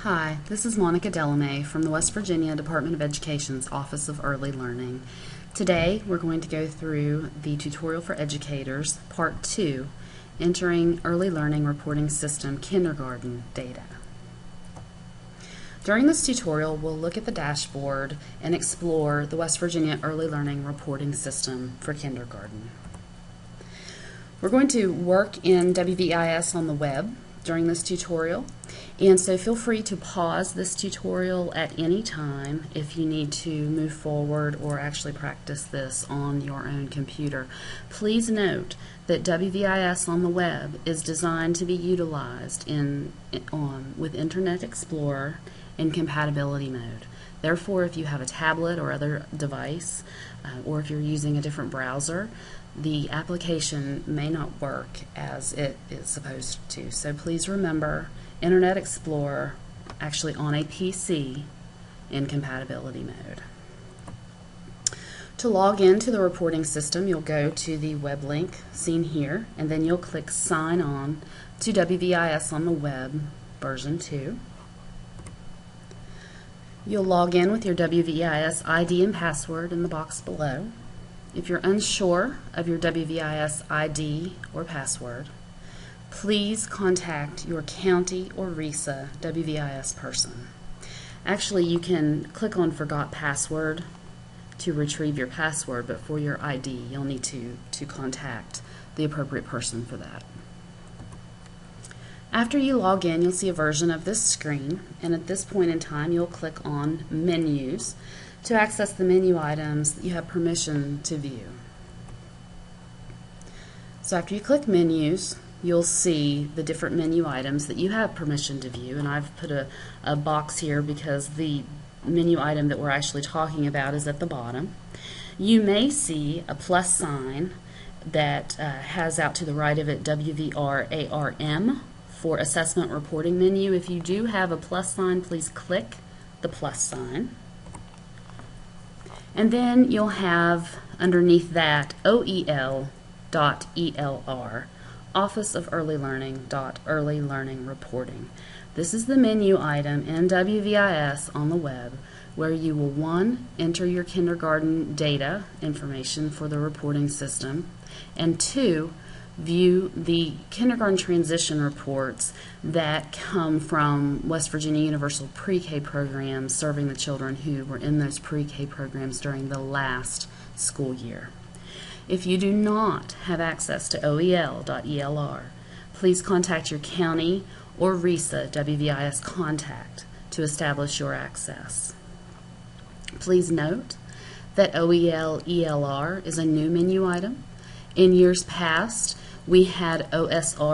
Hi, this is Monica Delamay from the West Virginia Department of Education's Office of Early Learning. Today we're going to go through the tutorial for educators, Part 2, Entering Early Learning Reporting System Kindergarten Data. During this tutorial, we'll look at the dashboard and explore the West Virginia Early Learning Reporting System for Kindergarten. We're going to work in WVIS on the web during this tutorial, and so feel free to pause this tutorial at any time if you need to move forward or actually practice this on your own computer. Please note that WVIS on the web is designed to be utilized with Internet Explorer in compatibility mode. Therefore, if you have a tablet or other device, or if you're using a different browser, the application may not work as it is supposed to. So please remember Internet Explorer actually on a PC in compatibility mode. To log into the reporting system, you'll go to the web link seen here, and then you'll click Sign On to WVIS on the web version 2. You'll log in with your WVIS ID and password in the box below. If you're unsure of your WVIS ID or password, please contact your county or RESA WVIS person. Actually, you can click on Forgot Password to retrieve your password, but for your ID, you'll need to contact the appropriate person for that. After you log in, you'll see a version of this screen, and at this point in time, you'll click on Menus to access the menu items that you have permission to view. So after you click Menus, you'll see the different menu items that you have permission to view, and I've put a box here because the menu item that we're actually talking about is at the bottom. You may see a plus sign that has out to the right of it WVRARM for Assessment Reporting Menu. If you do have a plus sign, please click the plus sign. And then you'll have underneath that OEL.ELR, Office of Early Learning Early Learning Reporting. This is the menu item in WVIS on the web where you will 1. Enter your kindergarten data information for the reporting system, and 2. View the kindergarten transition reports that come from West Virginia Universal Pre-K programs serving the children who were in those pre-K programs during the last school year. If you do not have access to OEL.ELR, please contact your county or RESA WVIS contact to establish your access. Please note that OEL.ELR is a new menu item. In years past, we had OSR.KAS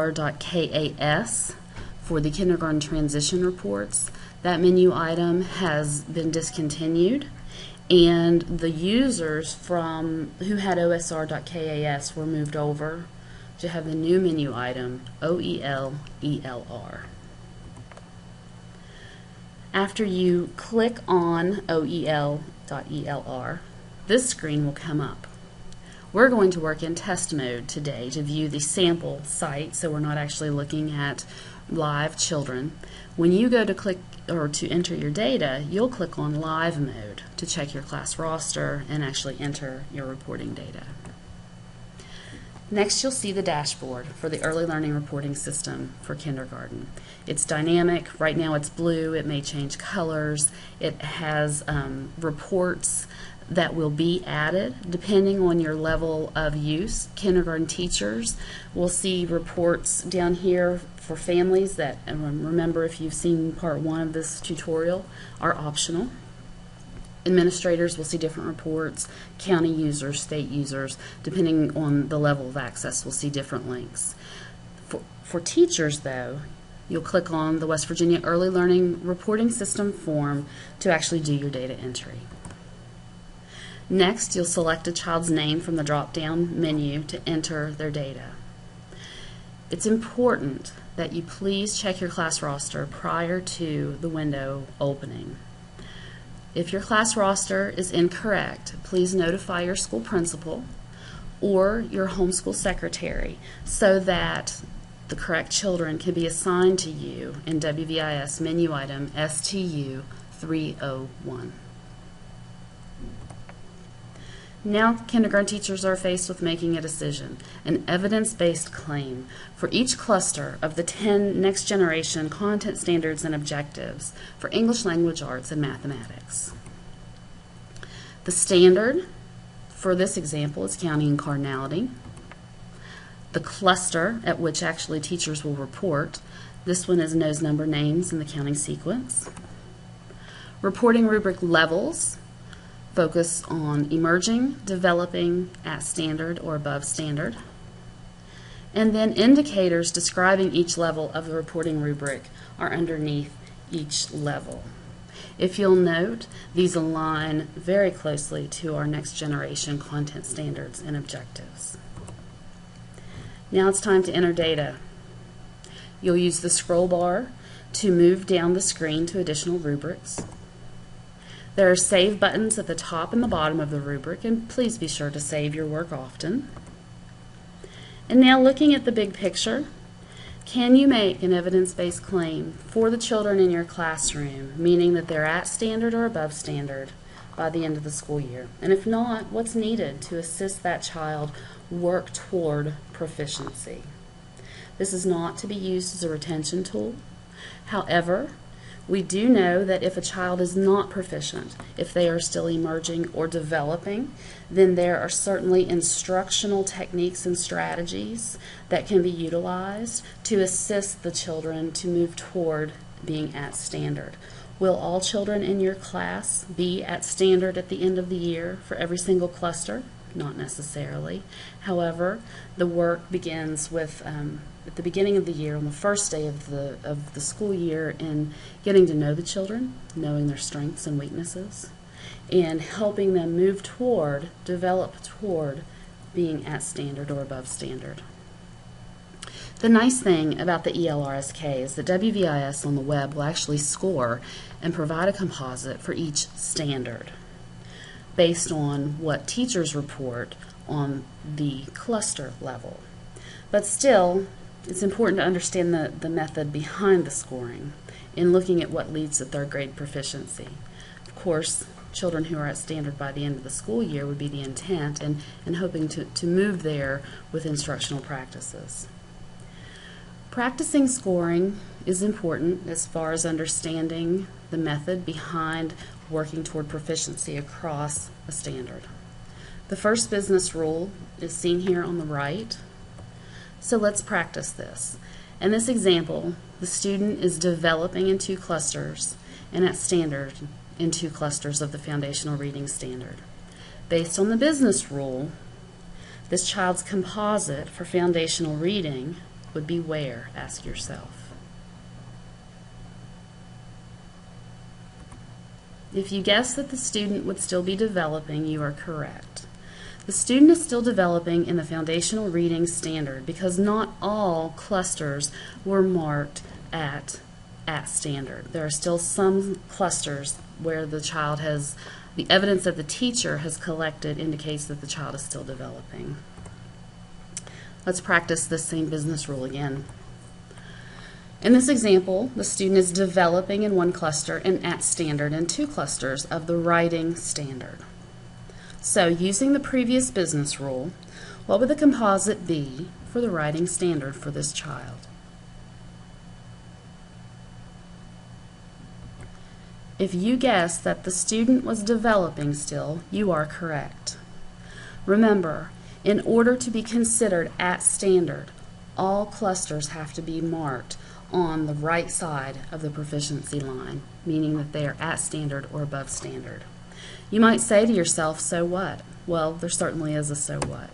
for the kindergarten transition reports. That menu item has been discontinued, and the users who had OSR.KAS were moved over to have the new menu item, OEL.ELR. After you click on OEL.ELR, this screen will come up. We're going to work in test mode today to view the sample site, so we're not actually looking at live children. When you go to click or to enter your data, you'll click on live mode to check your class roster and actually enter your reporting data. Next, you'll see the dashboard for the Early Learning Reporting System for kindergarten. It's dynamic. Right now it's blue. It may change colors. It has reports that will be added depending on your level of use. Kindergarten teachers will see reports down here for families that, and remember, if you've seen part 1 of this tutorial, are optional. Administrators will see different reports. County users, state users, depending on the level of access, will see different links. For teachers, though, you'll click on the West Virginia Early Learning Reporting System form to actually do your data entry. Next, you'll select a child's name from the drop-down menu to enter their data. It's important that you please check your class roster prior to the window opening. If your class roster is incorrect, please notify your school principal or your homeschool secretary so that the correct children can be assigned to you in WVIS menu item STU 301. Now kindergarten teachers are faced with making a decision, an evidence-based claim for each cluster of the 10 next generation content standards and objectives for English language arts and mathematics. The standard for this example is counting and cardinality. The cluster at which actually teachers will report, this one is knows number names in the counting sequence. Reporting rubric levels focus on emerging, developing, at standard, or above standard. And then indicators describing each level of the reporting rubric are underneath each level. If you'll note, these align very closely to our next generation content standards and objectives. Now it's time to enter data. You'll use the scroll bar to move down the screen to additional rubrics. There are save buttons at the top and the bottom of the rubric, and please be sure to save your work often. And now looking at the big picture, can you make an evidence-based claim for the children in your classroom, meaning that they're at standard or above standard by the end of the school year? And if not, what's needed to assist that child work toward proficiency? This is not to be used as a retention tool. However, we do know that if a child is not proficient, if they are still emerging or developing, then there are certainly instructional techniques and strategies that can be utilized to assist the children to move toward being at standard. Will all children in your class be at standard at the end of the year for every single cluster? Not necessarily. However, the work begins with at the beginning of the year, on the first day of the school year, in getting to know the children, knowing their strengths and weaknesses, and helping them move toward, develop toward being at standard or above standard. The nice thing about the ELRSK is that WVIS on the web will actually score and provide a composite for each standard based on what teachers report on the cluster level. But still, it's important to understand the method behind the scoring in looking at what leads to third grade proficiency. Of course, children who are at standard by the end of the school year would be the intent, and hoping to move there with instructional practices. Practicing scoring is important as far as understanding the method behind working toward proficiency across a standard. The first business rule is seen here on the right. So let's practice this. In this example, the student is developing in 2 clusters and at standard in 2 clusters of the foundational reading standard. Based on the business rule, this child's composite for foundational reading would be where? Ask yourself. If you guess that the student would still be developing, you are correct. The student is still developing in the foundational reading standard because not all clusters were marked at standard. There are still some clusters where the child has, the evidence that the teacher has collected indicates that the child is still developing. Let's practice this same business rule again. In this example, the student is developing in 1 cluster and at standard in 2 clusters of the writing standard. So, using the previous business rule, what would the composite be for the writing standard for this child? If you guess that the student was developing still, you are correct. Remember, in order to be considered at standard, all clusters have to be marked on the right side of the proficiency line, meaning that they are at standard or above standard. You might say to yourself, so what? Well, there certainly is a so what.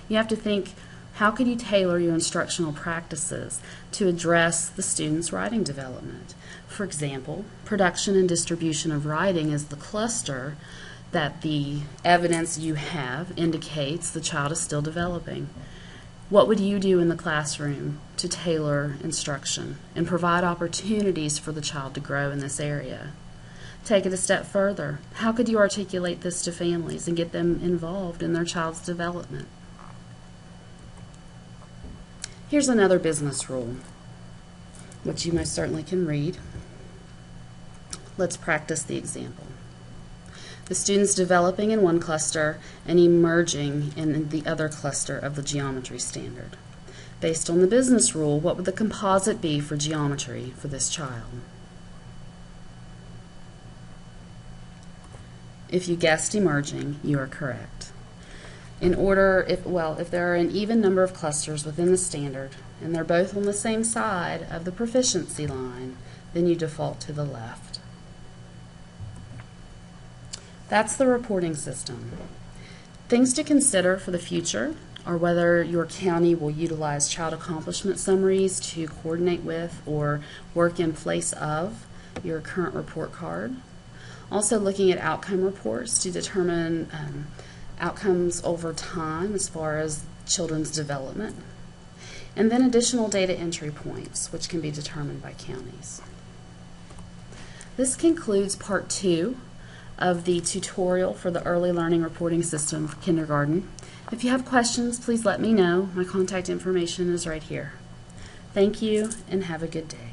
You have to think, how could you tailor your instructional practices to address the student's writing development? For example, production and distribution of writing is the cluster that the evidence you have indicates the child is still developing. What would you do in the classroom to tailor instruction and provide opportunities for the child to grow in this area? Take it a step further. How could you articulate this to families and get them involved in their child's development? Here's another business rule, which you most certainly can read. Let's practice the example. The student's developing in one cluster and emerging in the other cluster of the geometry standard. Based on the business rule, what would the composite be for geometry for this child? If you guessed emerging, you are correct. If there are an even number of clusters within the standard and they're both on the same side of the proficiency line, then you default to the left. That's the reporting system. Things to consider for the future are whether your county will utilize child accomplishment summaries to coordinate with or work in place of your current report card. Also looking at outcome reports to determine outcomes over time as far as children's development. And then additional data entry points, which can be determined by counties. This concludes part 2 of the tutorial for the Early Learning Reporting System for kindergarten. If you have questions, please let me know. My contact information is right here. Thank you and have a good day.